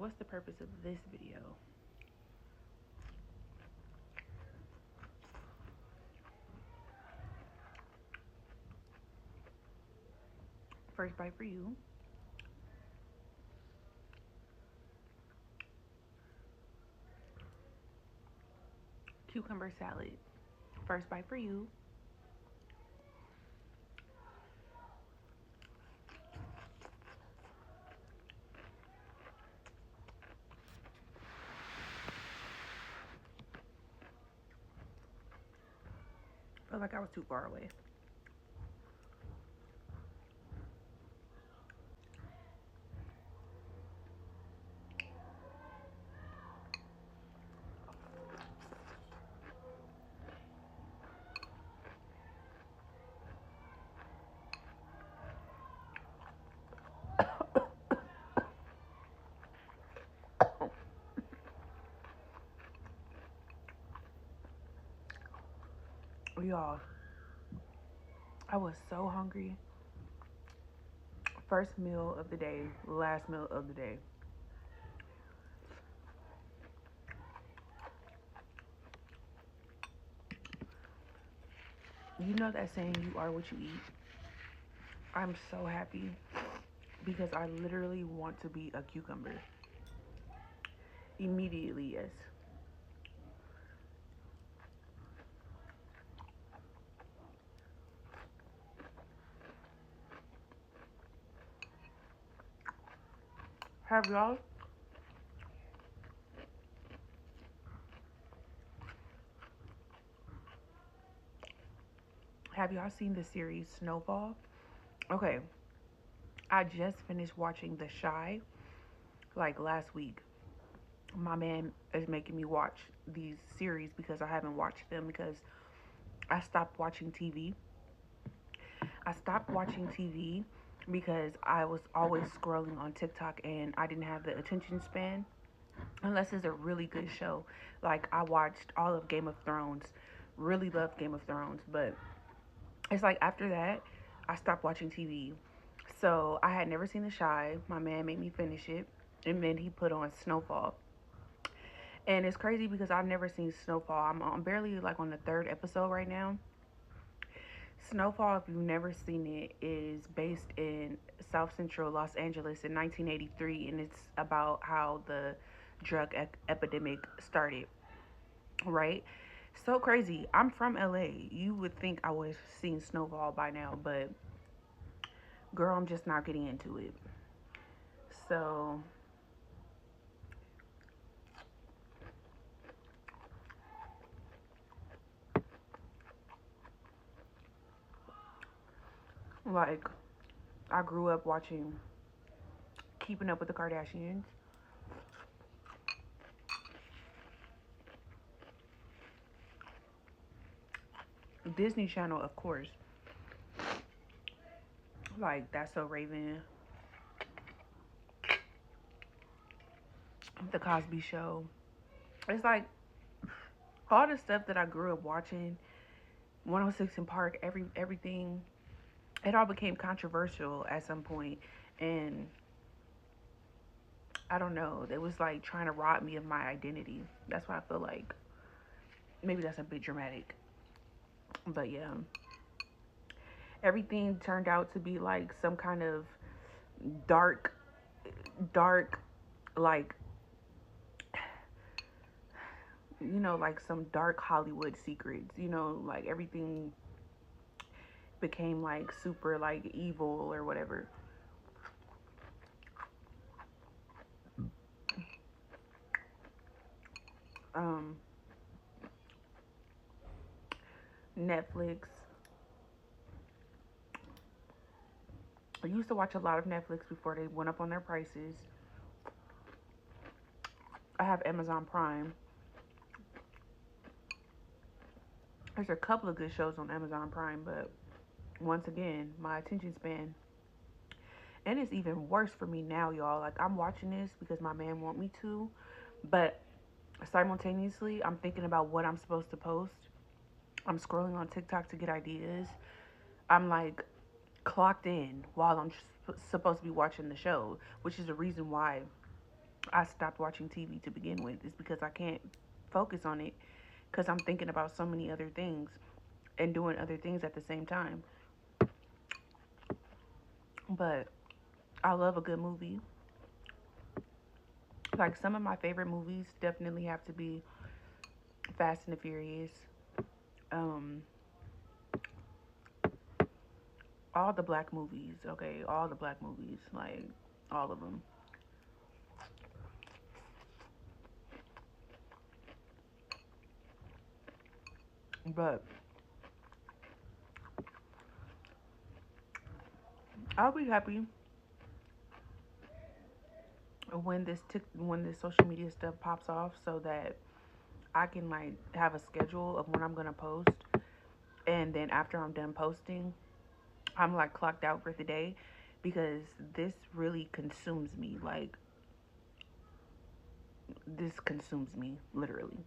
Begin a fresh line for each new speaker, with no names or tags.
what's the purpose of this video? First bite for you. Cucumber salad. First bite for you. Felt like I was too far away. Y'all, I was so hungry. First meal of the day, last meal of the day. You know that saying, you are what you eat? I'm so happy because I literally want to be a cucumber. Immediately, yes. Have y'all seen the series Snowfall? Okay, I just finished watching The Shy like last week. My man is making me watch these series because I haven't watched them because I stopped watching TV. I stopped watching TV because I was always scrolling on TikTok and I didn't have the attention span unless it's a really good show. Like I watched all of Game of Thrones, really loved Game of Thrones, but it's like after that, I stopped watching TV. So I had never seen The Shy. My man made me finish it, and then he put on Snowfall. And it's crazy because I've never seen Snowfall. I'm barely like on the third episode right now. Snowfall, if you've never seen it, is based in South Central Los Angeles in 1983, and it's about how the drug epidemic started, right? So crazy. I'm from LA. You would think I would have seen Snowfall by now, but girl, I'm just not getting into it. So, like, I grew up watching Keeping Up with the Kardashians. Disney Channel, of course. Like, That's So Raven, The Cosby Show. It's like all the stuff that I grew up watching, 106 in Park, everything, it all became controversial at some point, and I don't know. It was like trying to rob me of my identity. That's why I feel like maybe that's a bit dramatic, but yeah, everything turned out to be like some kind of dark, dark, like like some dark Hollywood secrets. Like everything became like super like evil or whatever. Um, Netflix. I used to watch a lot of Netflix before they went up on their prices. I have Amazon Prime. There's a couple of good shows on Amazon Prime, but once again, my attention span. And it's even worse for me now, y'all. Like, I'm watching this because my man want me to, but simultaneously, I'm thinking about what I'm supposed to post. I'm scrolling on TikTok to get ideas. I'm like clocked in while I'm supposed to be watching the show, which is the reason why I stopped watching TV to begin with. It's because I can't focus on it because I'm thinking about so many other things and doing other things at the same time. But I love a good movie. Like some of my favorite movies definitely have to be Fast and the Furious. Um, all the black movies, okay, all the black movies, like all of them. But I'll be happy when this social media stuff pops off, so that I can like have a schedule of when I'm gonna post, and then after I'm done posting, I'm like clocked out for the day, because this really consumes me. Like this consumes me literally.